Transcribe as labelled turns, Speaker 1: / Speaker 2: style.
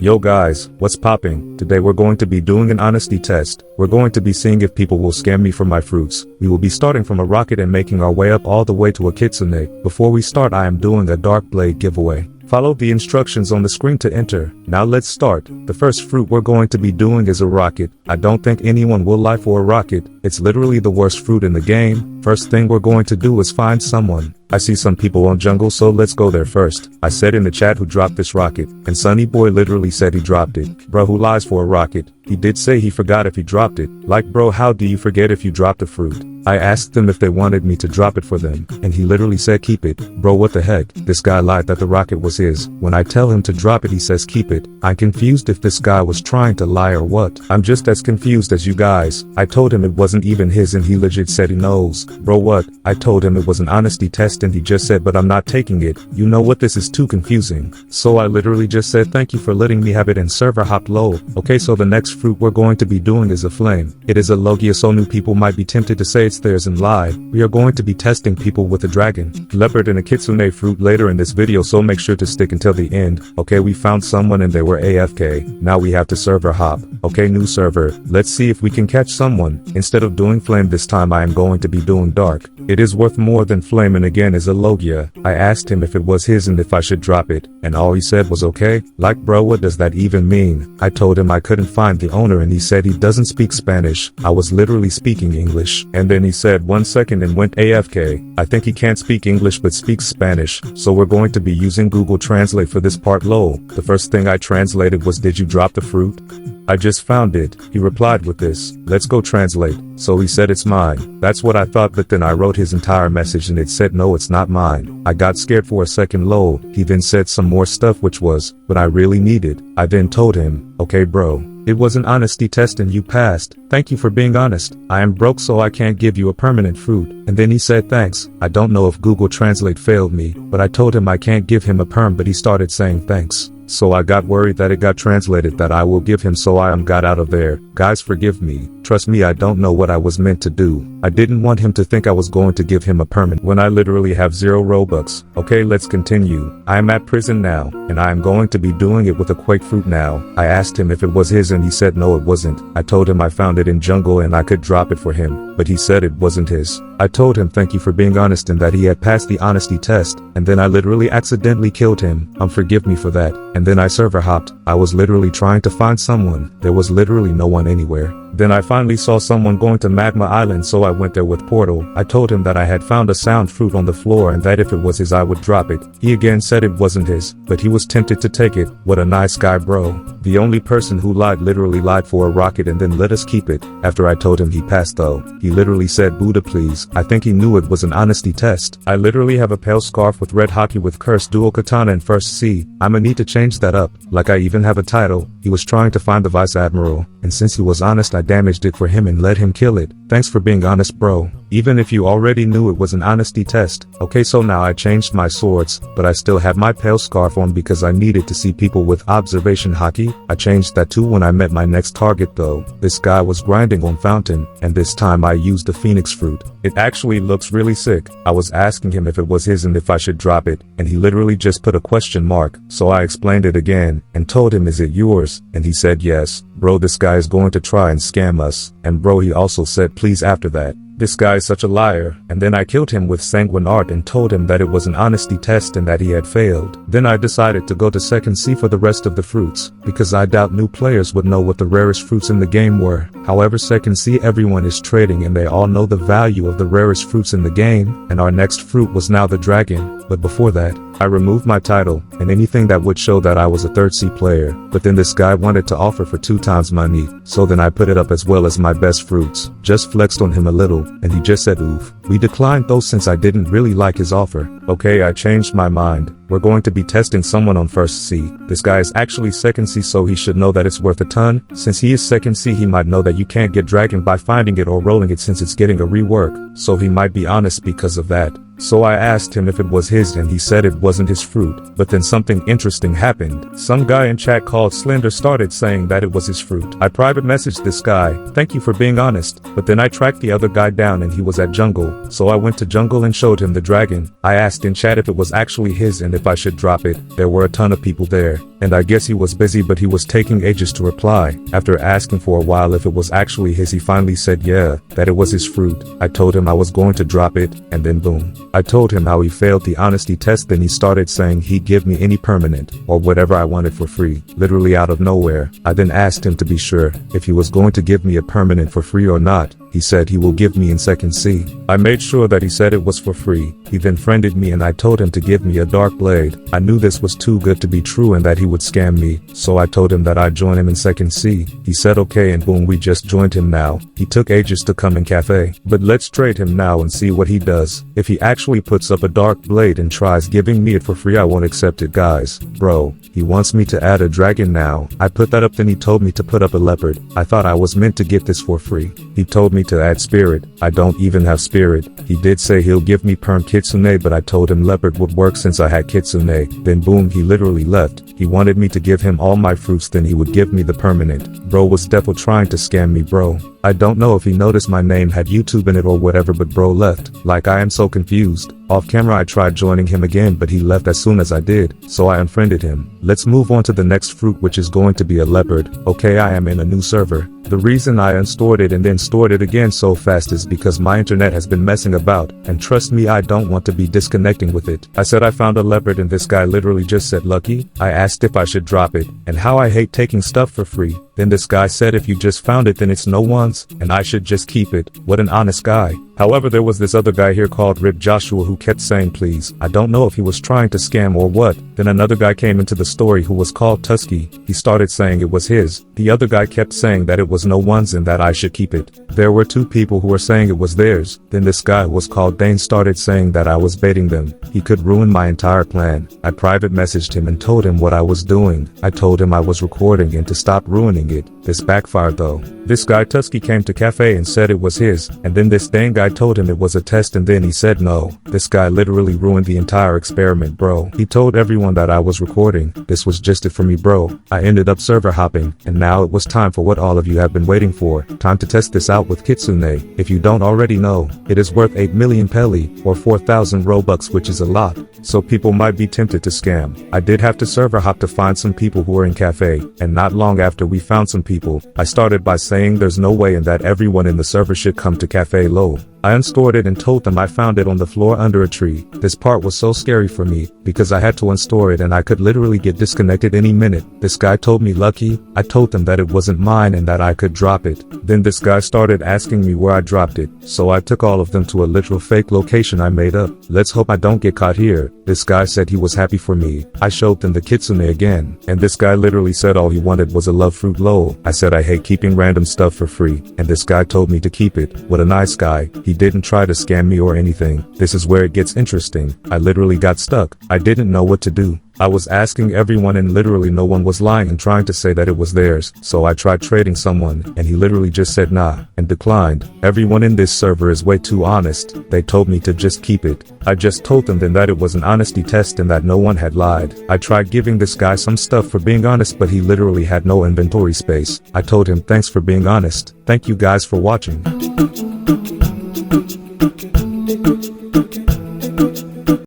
Speaker 1: Yo guys, what's popping? Today we're going to be doing an honesty test. We're going to be seeing if people will scam me for my fruits. We will be starting from a rocket and making our way up all the way to a kitsune. Before we start, I am doing a dark blade giveaway. Follow the instructions on the screen to enter. Now let's start. The first fruit we're going to be doing is a rocket. I don't think anyone will lie for a rocket. It's literally the worst fruit in the game. First thing we're going to do is find someone. I see some people on jungle, so let's go there first. I said in the chat who dropped this rocket, and Sunny Boy literally said he dropped it. Bro, who lies for a rocket? He did say he forgot if he dropped it. Like bro, how do you forget if you dropped a fruit? I asked them if they wanted me to drop it for them, and he literally said keep it. Bro, what the heck? This guy lied that the rocket was his. When I tell him to drop it, he says keep it. I'm confused if this guy was trying to lie or what. I'm just as confused as you guys. I told him it wasn't even his and he legit said he knows. Bro, what? I told him it was an honesty test and he just said but I'm not taking it. You know what, this is too confusing. So I literally just said thank you for letting me have it and server hopped low. Okay, so the next fruit we're going to be doing is a flame. It is a Logia, so new people might be tempted to say it's theirs and lie. We are going to be testing people with a dragon, leopard and a kitsune fruit later in this video, so make sure to stick until the end. Okay, we found someone and they were AFK. Now we have to server hop. Okay, new server. Let's see if we can catch someone. Instead of doing flame this time, I am going to be doing dark. It is worth more than flame and again is a Logia. I asked him if it was his and if I should drop it, and all he said was okay. Like bro, what does that even mean? I told him I couldn't find the owner and he said he doesn't speak Spanish. I was literally speaking English. And then he said 1 second and went AFK. I think he can't speak English but speaks Spanish, so we're going to be using Google Translate for this part. Lol. The first thing I translated was did you drop the fruit? I just found it. He replied with this, let's go translate. So he said it's mine. That's what I thought, but then I wrote his entire message and it said no, it's not mine. I got scared for a second. Lol. He then said some more stuff which was what I really needed. I then told him, okay bro, it was an honesty test and you passed. Thank you for being honest. I am broke so I can't give you a permanent fruit. And then he said thanks. I don't know if Google Translate failed me, but I told him I can't give him a perm, but he started saying thanks. So I got worried that it got translated that I will give him, so I got out of there. Guys, forgive me. Trust me, I don't know what I was meant to do. I didn't want him to think I was going to give him a permanent when I literally have 0 Robux. Okay, let's continue. I am at prison now, and I am going to be doing it with a quake fruit now. I asked him if it was his and he said no, it wasn't. I told him I found it in jungle and I could drop it for him, but he said it wasn't his. I told him thank you for being honest and that he had passed the honesty test, and then I literally accidentally killed him. Forgive me for that. And then I server hopped. I was literally trying to find someone. There was literally no one anywhere. Then I finally saw someone going to Magma Island, so I went there with Portal. I told him that I had found a sound fruit on the floor and that if it was his I would drop it. He again said it wasn't his, but he was tempted to take it. What a nice guy, bro. The only person who lied literally lied for a rocket and then let us keep it. After I told him he passed though, he literally said Buddha please. I think he knew it was an honesty test. I literally have a pale scarf with red hockey with cursed dual katana and first C. I'ma need to change that up. Like I even have a title. He was trying to find the vice admiral, and since he was honest I damaged it for him and let him kill it. Thanks for being honest, bro. Even if you already knew it was an honesty test. Okay, so now I changed my swords, but I still have my pale scarf on because I needed to see people with observation hockey. I changed that too when I met my next target though. This guy was grinding on fountain, and this time I used the phoenix fruit. It actually looks really sick. I was asking him if it was his and if I should drop it, and he literally just put a question mark. So I explained it again and told him is it yours, and he said yes. Bro, this guy is going to try and scam us. And bro, he also said please after that. This guy is such a liar. And then I killed him with sanguine art and told him that it was an honesty test and that he had failed. Then I decided to go to second C for the rest of the fruits, because I doubt new players would know what the rarest fruits in the game were. However, second C everyone is trading and they all know the value of the rarest fruits in the game, and our next fruit was now the dragon. But before that, I removed my title and anything that would show that I was a 3rd C player, but then this guy wanted to offer for 2 times my meat, so then I put it up as well as my best fruits. Just flexed on him a little, and he just said oof. We declined though since I didn't really like his offer. Okay, I changed my mind. We're going to be testing someone on 1st C. This guy is actually 2nd C, so he should know that it's worth a ton. Since he is 2nd C, he might know that you can't get dragon by finding it or rolling it since it's getting a rework, so he might be honest because of that. So I asked him if it was his and he said it wasn't his fruit, but then something interesting happened. Some guy in chat called Slender started saying that it was his fruit. I private messaged this guy, thank you for being honest, but then I tracked the other guy down and he was at jungle, so I went to jungle and showed him the dragon. I asked in chat if it was actually his and if I should drop it. There were a ton of people there, and I guess he was busy but he was taking ages to reply. After asking for a while if it was actually his, he finally said yeah, that it was his fruit. I told him I was going to drop it, and then boom. I told him how he failed the honesty test, then he started saying he'd give me any permanent, or whatever I wanted for free, literally out of nowhere. I then asked him to be sure if he was going to give me a permanent for free or not. He said he will give me in second C. I made sure that he said it was for free. He then friended me and I told him to give me a dark blade. I knew this was too good to be true and that he would scam me, so I told him that I'd join him in second C. He said okay and boom, we just joined him now. He took ages to come in cafe, but let's trade him now and see what he does. If he actually puts up a dark blade and tries giving me it for free, I won't accept it, guys. Bro, he wants me to add a dragon now. I put that up, then he told me to put up a leopard. I thought I was meant to get this for free. He told me to add spirit. I don't even have spirit. He did say he'll give me perm kitsune, but I told him leopard would work since I had kitsune. Then boom, he literally left. He wanted me to give him all my fruits, then he would give me the permanent. Bro was definitely trying to scam me, bro. I don't know if he noticed my name had YouTube in it or whatever, but bro left. Like, I am so confused. Off camera I tried joining him again, but he left as soon as I did, so I unfriended him. Let's move on to the next fruit, which is going to be a leopard. Okay, I am in a new server. The reason I unstored it and then stored it again so fast is because my internet has been messing about, and trust me, I don't want to be disconnecting with it. I said I found a leopard and this guy literally just said lucky. I asked if I should drop it, and how I hate taking stuff for free. Then this guy said if you just found it then it's no one's, and I should just keep it. What an honest guy. However, there was this other guy here called Rip Joshua who kept saying please. I don't know if he was trying to scam or what. Then another guy came into the story who was called Tusky. He started saying it was his. The other guy kept saying that it was no one's and that I should keep it. There were two people who were saying it was theirs. Then this guy who was called Dane started saying that I was baiting them. He could ruin my entire plan. I private messaged him and told him what I was doing. I told him I was recording and to stop ruining it. This backfired though. This guy Tusky came to cafe and said it was his, and then this Dane guy told him it was a test and then he said no. This guy literally ruined the entire experiment, bro. He told everyone that I was recording. This was just it for me, bro. I ended up server hopping, and now it was time for what all of you have been waiting for. Time to test this out with Kitsune. If you don't already know, it is worth 8 million pelli, or 4,000 Robux, which is a lot. So people might be tempted to scam. I did have to server hop to find some people who were in cafe, and not long after we found some people, I started by saying there's no way and that everyone in the server should come to cafe low. I unstored it and told them I found it on the floor under a tree. This part was so scary for me, because I had to unstore it and I could literally get disconnected any minute. This guy told me lucky. I told them that it wasn't mine and that I could drop it. Then this guy started asking me where I dropped it, so I took all of them to a literal fake location I made up. Let's hope I don't get caught here. This guy said he was happy for me. I showed them the Kitsune again, and this guy literally said all he wanted was a love fruit lol. I said I hate keeping random stuff for free, and this guy told me to keep it. What a nice guy. He didn't try to scam me or anything. This is where it gets interesting. I literally got stuck. I didn't know what to do. I was asking everyone and literally no one was lying and trying to say that it was theirs. So I tried trading someone and he literally just said nah and declined. Everyone in this server is way too honest. They told me to just keep it. I just told them then that it was an honesty test and that no one had lied. I tried giving this guy some stuff for being honest, but he literally had no inventory space. I told him thanks for being honest. Thank you guys for watching.